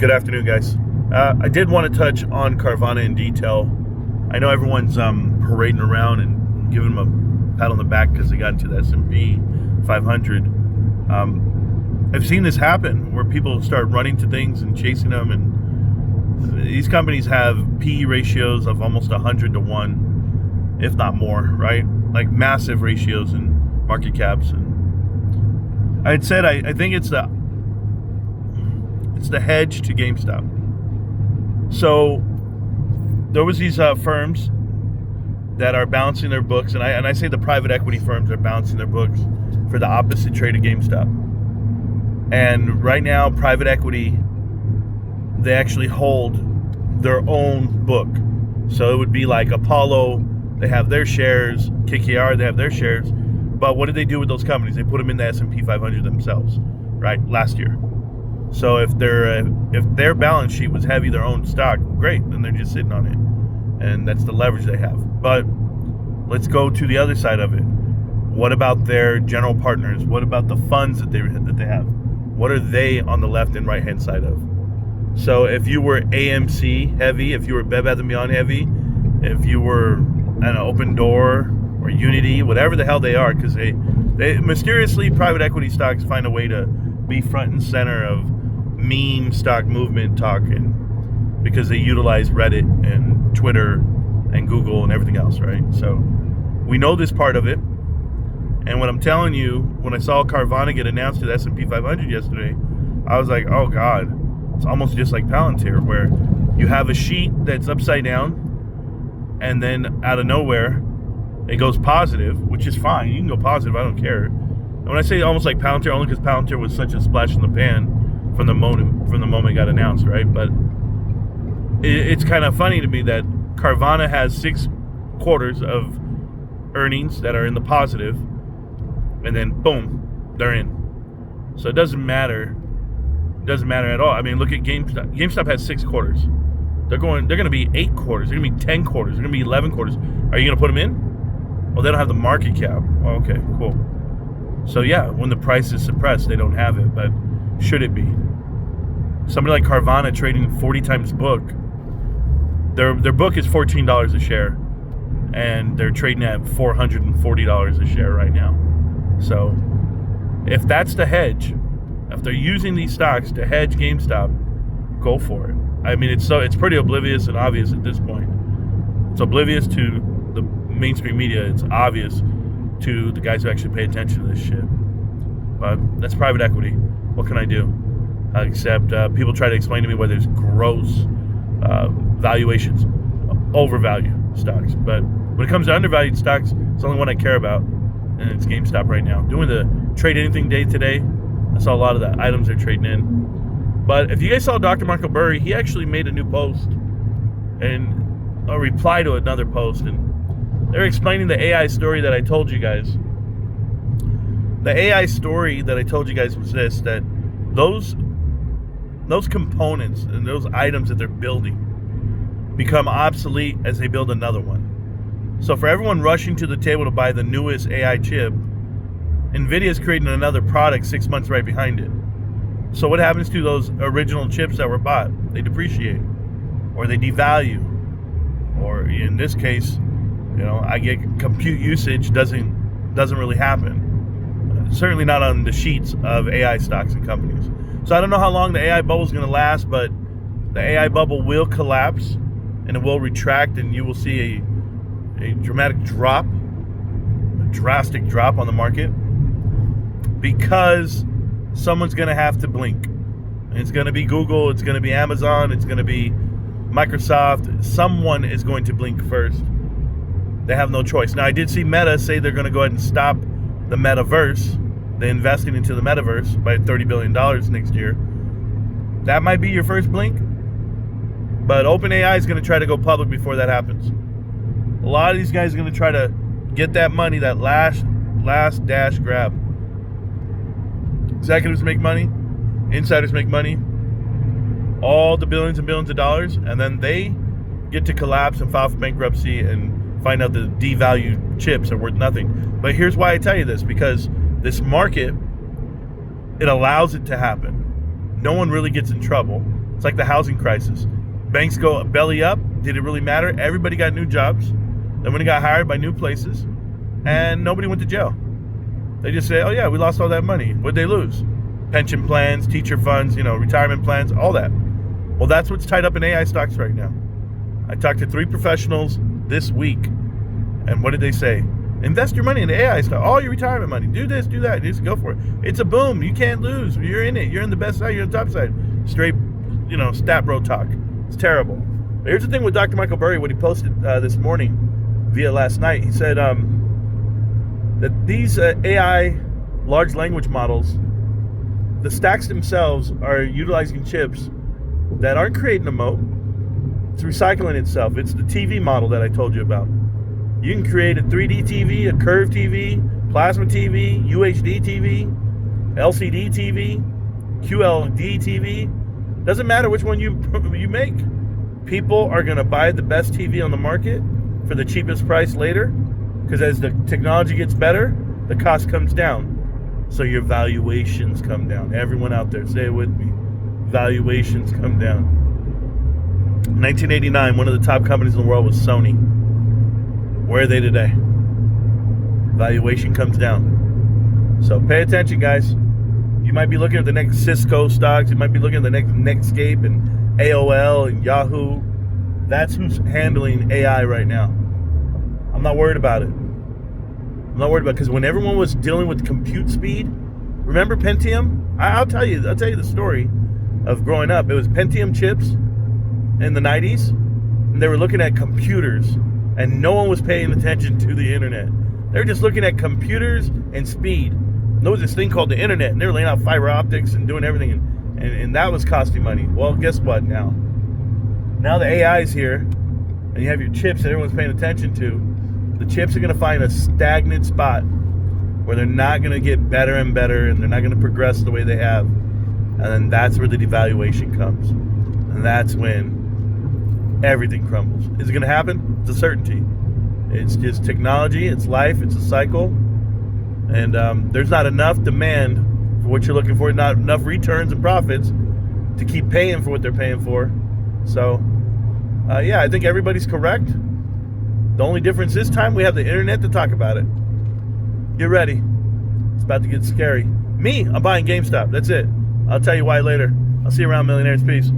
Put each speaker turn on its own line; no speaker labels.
Good afternoon, guys. I did want to touch on Carvana in detail. I know everyone's parading around and giving them a pat on the back because they got into the S&P 500. I've seen this happen where people start running to things and chasing them, and these companies have PE ratios of almost 100 to 1, if not more, right? Like massive ratios in market caps. And I think it's the hedge to GameStop. So there was these firms that are balancing their books, and I say the private equity firms are balancing their books for the opposite trade of GameStop. And right now, private equity, they actually hold their own book. So it would be like Apollo, they have their shares, KKR, they have their shares. But what did they do with those companies? They put them in the S&P 500 themselves, right, last year. So if their balance sheet was heavy, their own stock, great, then they're just sitting on it. And that's the leverage they have. But let's go to the other side of it. What about their general partners? What about the funds that they have? What are they on the left and right hand side of? So if you were AMC heavy, if you were Bed Bath & Beyond heavy, if you were an Open Door or Unity, whatever the hell they are, because they mysteriously, private equity stocks find a way to be front and center of meme stock movement talk, and because they utilize Reddit and Twitter and Google and everything else, right? So we know this part of it. And what I'm telling you, when I saw Carvana get announced to the S&P 500 yesterday, I was like, oh God, it's almost just like Palantir, where you have a sheet that's upside down, and then out of nowhere, it goes positive, which is fine. You can go positive, I don't care. And when I say almost like Palantir, only because Palantir was such a splash in the pan from the moment it got announced, right? But it's kind of funny to me that Carvana has 6 quarters of earnings that are in the positive, and then boom, they're in. So it doesn't matter. It doesn't matter at all. I mean, look at GameStop. GameStop has 6 quarters. They're going to be 8 quarters. They're going to be 10 quarters. They're going to be 11 quarters. Are you going to put them in? Well, they don't have the market cap. Oh, okay, cool. So yeah, when the price is suppressed, they don't have it. But should it be? Somebody like Carvana trading 40 times book. Their book is $14 a share, and they're trading at $440 a share right now. So if that's the hedge, if they're using these stocks to hedge GameStop, go for it. I mean, it's pretty oblivious and obvious at this point. It's oblivious to the mainstream media. It's obvious to the guys who actually pay attention to this shit. But that's private equity. What can I do? Except people try to explain to me why there's gross valuations, overvalue stocks. But when it comes to undervalued stocks, it's the only one I care about, and it's GameStop right now. Doing the trade anything day today, I saw a lot of the items they're trading in. But if you guys saw Dr. Michael Burry, he actually made a new post and a reply to another post, and they're explaining the AI story that I told you guys. The AI story that I told you guys was this, that those components and those items that they're building become obsolete as they build another one. So for everyone rushing to the table to buy the newest AI chip, NVIDIA's creating another product 6 months right behind it. So what happens to those original chips that were bought? They depreciate, or they devalue, or in this case, I get compute usage doesn't really happen. Certainly not on the sheets of AI stocks and companies. So I don't know how long the AI bubble is going to last, but the AI bubble will collapse and it will retract, and you will see a dramatic drop, a drastic drop on the market, because someone's going to have to blink. And it's going to be Google, it's going to be Amazon, it's going to be Microsoft. Someone is going to blink first. They have no choice. Now, I did see Meta say they're going to go ahead and stop the metaverse. They're investing into the metaverse by $30 billion next year. That might be your first blink. But OpenAI is going to try to go public before that happens. A lot of these guys are going to try to get that money, that last dash grab. Executives make money. Insiders make money. All the billions and billions of dollars. And then they get to collapse and file for bankruptcy and find out the devalued chips are worth nothing. But here's why I tell you this. Because this market, it allows it to happen. no one really gets in trouble. It's like the housing crisis. Banks go belly up. Did it really matter? Everybody got new jobs. Then when they got hired by new places, and nobody went to jail. They just say, oh yeah, we lost all that money. What'd they lose? Pension plans, teacher funds, retirement plans, all that. Well, that's what's tied up in AI stocks right now. I talked to 3 professionals this week, and what did they say? Invest your money in the AI stock, all your retirement money. Do this, do that. Just go for it. It's a boom. You can't lose. You're in it. You're in the best side. You're on the top side. Straight, stat bro talk. It's terrible. But here's the thing with Dr. Michael Burry, what he posted this morning via last night. He said that these AI large language models, the stacks themselves are utilizing chips that aren't creating a moat. It's recycling itself. It's the TV model that I told you about. You can create a 3D TV, a curved TV, plasma TV, UHD TV, LCD TV, QLED TV. Doesn't matter which one you make. People are going to buy the best TV on the market for the cheapest price later, because as the technology gets better, the cost comes down. So your valuations come down. Everyone out there, say it with me. Valuations come down. 1989, one of the top companies in the world was Sony. Where are they today? Valuation comes down. So pay attention, guys. You might be looking at the next Cisco stocks. You might be looking at the next Netscape and AOL and Yahoo. That's who's handling AI right now. I'm not worried about it. I'm not worried about it, because when everyone was dealing with compute speed, remember Pentium? I'll tell you the story of growing up. It was Pentium chips in the 90s, and they were looking at computers, and no one was paying attention to the internet. They were just looking at computers and speed. There was this thing called the internet, and they were laying out fiber optics and doing everything, and that was costing money. Well, guess what now? Now the AI is here, and you have your chips that everyone's paying attention to. The chips are going to find a stagnant spot where they're not going to get better and better, and they're not going to progress the way they have. And then that's where the devaluation comes. And that's when everything crumbles. Is it going to happen? It's a certainty. It's just technology. It's life. It's a cycle. And there's not enough demand for what you're looking for, not enough returns and profits to keep paying for what they're paying for. So, I think everybody's correct. The only difference this time, we have the internet to talk about it. Get ready. It's about to get scary. Me, I'm buying GameStop. That's it. I'll tell you why later. I'll see you around, millionaires. Peace.